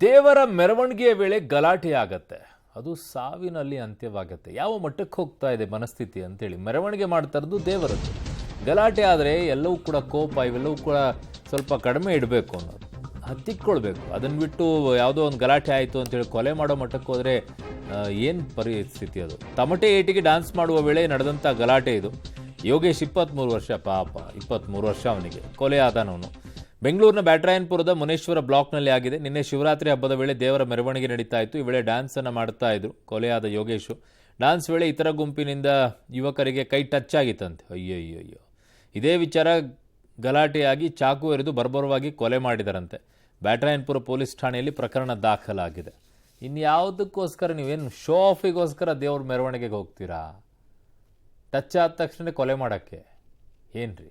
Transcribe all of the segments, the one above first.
ದೇವರ ಮೆರವಣಿಗೆಯ ವೇಳೆ ಗಲಾಟೆ ಆಗತ್ತೆ, ಅದು ಸಾವಿನಲ್ಲಿ ಅಂತ್ಯವಾಗತ್ತೆ. ಯಾವ ಮಟ್ಟಕ್ಕೆ ಹೋಗ್ತಾ ಇದೆ ಮನಸ್ಥಿತಿ ಅಂತೇಳಿ ಮೆರವಣಿಗೆ ಮಾಡ್ತಾ ಇರೋದು ದೇವರದ್ದು. ಗಲಾಟೆ ಆದರೆ ಎಲ್ಲವೂ ಕೂಡ ಕೋಪ, ಇವೆಲ್ಲವೂ ಕೂಡ ಸ್ವಲ್ಪ ಕಡಿಮೆ ಇಡಬೇಕು ಅನ್ನೋದು, ಹತ್ತಿಕ್ಕೊಳ್ಬೇಕು. ಅದನ್ನು ಬಿಟ್ಟು ಯಾವುದೋ ಒಂದು ಗಲಾಟೆ ಆಯಿತು ಅಂತೇಳಿ ಕೊಲೆ ಮಾಡೋ ಮಟ್ಟಕ್ಕೆ ಹೋದರೆ ಏನು ಪರಿಸ್ಥಿತಿ ಅದು. ತಮಟೆ ಏಟಿಗೆ ಡ್ಯಾನ್ಸ್ ಮಾಡುವ ವೇಳೆ ನಡೆದಂಥ ಗಲಾಟೆ ಇದು. ಯೋಗೇಶ್ 23 ವರ್ಷ, ಪಾಪ 23 ವರ್ಷ ಅವನಿಗೆ, ಕೊಲೆ ಆದನವನು. ಬೆಂಗಳೂರಿನ ಬ್ಯಾಟರಾಯನಪುರದ ಮುನೇಶ್ವರ ಬ್ಲಾಕ್ನಲ್ಲಿ ಆಗಿದೆ. ನಿನ್ನೆ ಶಿವರಾತ್ರಿ ಹಬ್ಬದ ವೇಳೆ ದೇವರ ಮೆರವಣಿಗೆ ನಡೀತಾ ಇತ್ತು. ಈ ವೇಳೆ ಡ್ಯಾನ್ಸನ್ನು ಮಾಡ್ತಾ ಇದ್ರು ಕೊಲೆಯಾದ ಯೋಗೇಶು. ಡ್ಯಾನ್ಸ್ ವೇಳೆ ಇತರ ಗುಂಪಿನಿಂದ ಯುವಕರಿಗೆ ಕೈ ಟಚ್ ಆಗಿತ್ತಂತೆ. ಅಯ್ಯಯ್ಯಯ್ಯೋ, ಇದೇ ವಿಚಾರ ಗಲಾಟೆಯಾಗಿ ಚಾಕು ಎರೆದು ಬರ್ಬರವಾಗಿ ಕೊಲೆ ಮಾಡಿದರಂತೆ. ಬ್ಯಾಟರಾಯನಪುರ ಪೊಲೀಸ್ ಠಾಣೆಯಲ್ಲಿ ಪ್ರಕರಣ ದಾಖಲಾಗಿದೆ. ಇನ್ಯಾವುದಕ್ಕೋಸ್ಕರ ನೀವೇನು ಶೋ ಆಫಿಗೋಸ್ಕರ ದೇವ್ರ ಮೆರವಣಿಗೆಗೆ ಹೋಗ್ತೀರಾ? ಟಚ್ ಆದ ತಕ್ಷಣ ಕೊಲೆ ಮಾಡೋಕ್ಕೆ ಏನ್ರಿ?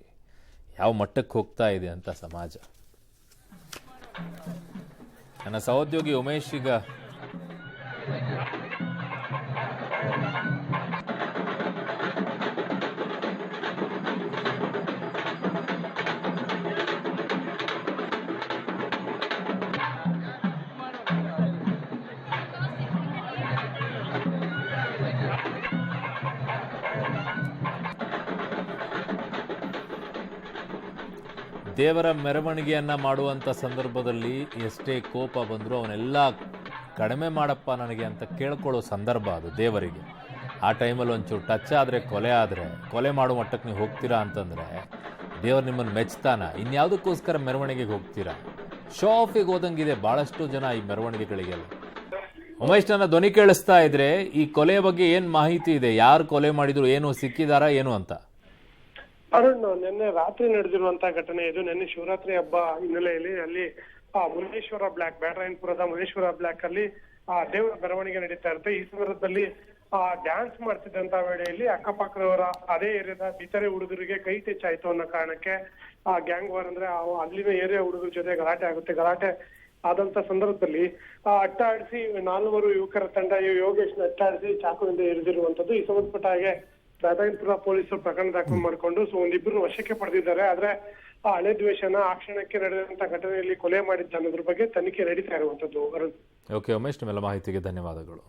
ಯಾವ ಮಟ್ಟಕ್ಕೆ ಹೋಗ್ತಾ ಇದೆ ಅಂತ ಸಮಾಜ. ನನ್ನ ಸಹೋದ್ಯೋಗಿ ಉಮೇಶ್ ಈಗ ದೇವರ ಮೆರವಣಿಗೆಯನ್ನು ಮಾಡುವಂಥ ಸಂದರ್ಭದಲ್ಲಿ ಎಷ್ಟೇ ಕೋಪ ಬಂದರೂ ಅವನ್ನೆಲ್ಲ ಕಡಿಮೆ ಮಾಡಪ್ಪ ನನಗೆ ಅಂತ ಕೇಳ್ಕೊಳ್ಳೋ ಸಂದರ್ಭ ಅದು ದೇವರಿಗೆ. ಆ ಟೈಮಲ್ಲಿ ಒಂಚೂರು ಟಚ್ ಆದರೆ, ಕೊಲೆ ಮಾಡೋ ಮಟ್ಟಕ್ಕೆ ನೀವು ಹೋಗ್ತೀರಾ ಅಂತಂದರೆ ದೇವರು ನಿಮ್ಮನ್ನು ಮೆಚ್ತಾನ? ಇನ್ಯಾವುದಕ್ಕೋಸ್ಕರ ಮೆರವಣಿಗೆಗೆ ಹೋಗ್ತೀರಾ? ಶೋ ಆಫಿಗೆ ಹೋದಂಗಿದೆ ಭಾಳಷ್ಟು ಜನ ಈ ಮೆರವಣಿಗೆಗಳಿಗೆಲ್ಲ. ಉಮೇಶ್, ನನ್ನ ಧ್ವನಿ ಕೇಳಿಸ್ತಾ ಇದ್ರೆ ಈ ಕೊಲೆ ಬಗ್ಗೆ ಏನು ಮಾಹಿತಿ ಇದೆ? ಯಾರು ಕೊಲೆ ಮಾಡಿದ್ರು, ಏನು ಸಿಕ್ಕಿದಾರಾ ಏನು ಅಂತ? ಅರುಣ್, ನಿನ್ನೆ ರಾತ್ರಿ ನಡೆದಿರುವಂತ ಘಟನೆ ಇದು. ನಿನ್ನೆ ಶಿವರಾತ್ರಿ ಹಬ್ಬ ಹಿನ್ನೆಲೆಯಲ್ಲಿ ಅಲ್ಲಿ ಮುನೇಶ್ವರ ಬ್ಲಾಕ್, ಬ್ಯಾಟರಾಯನಪುರದ ಮುನೇಶ್ವರ ಬ್ಲಾಕ್ ಅಲ್ಲಿ ದೇವರ ಮೆರವಣಿಗೆ ನಡೀತಾ ಇರುತ್ತೆ. ಈ ಸಂದರ್ಭದಲ್ಲಿ ಡ್ಯಾನ್ಸ್ ಮಾಡ್ತಿದ್ದಂತ ವೇಳೆಯಲ್ಲಿ ಅಕ್ಕಪಕ್ಕದವರ ಅದೇ ಏರಿಯಾದ ಇತರೆ ಹುಡುಗರಿಗೆ ಕೈ ಟಚ್ ಆಯ್ತು ಅನ್ನೋ ಕಾರಣಕ್ಕೆ ಗ್ಯಾಂಗ್ ವಾರ್ ಅಂದ್ರೆ ಅಲ್ಲಿನ ಏರಿಯಾ ಹುಡುಗರ ಜೊತೆ ಗಲಾಟೆ ಆಗುತ್ತೆ. ಗಲಾಟೆ ಆದಂತ ಸಂದರ್ಭದಲ್ಲಿ ಅಟ್ಟಾಡಿಸಿ 4 ಯುವಕರ ತಂಡ ಯೋಗೇಶ್ನ ಅಟ್ಟಾಡಿಸಿ ಚಾಕುವಿಂದ ಇರಿದಿರುವಂತದ್ದು. ಈ ಸಂಬಂಧಪಟ್ಟ ಹಾಗೆ ಬ್ಯಾಟರಾಯನಪುರ ಪೊಲೀಸರು ಪ್ರಕರಣ ದಾಖಲು ಮಾಡಿಕೊಂಡು ಒಂದಿಬ್ಬರು ವಶಕ್ಕೆ ಪಡೆದಿದ್ದಾರೆ. ಆದ್ರೆ ಆ ಹಳೆ ದ್ವೇಷನ ಆ ಕ್ಷಣಕ್ಕೆ ನಡೆದಂತ ಘಟನೆಯಲ್ಲಿ ಕೊಲೆ ಮಾಡಿದ್ದ ಅನ್ನೋದ್ರ ಬಗ್ಗೆ ತನಿಖೆ ನಡೀತಾ ಇರುವಂತದ್ದು. ಓಕೆ ಉಮೇಶ್, ನಿಮ್ಮೆಲ್ಲ ಮಾಹಿತಿಗೆ ಧನ್ಯವಾದಗಳು.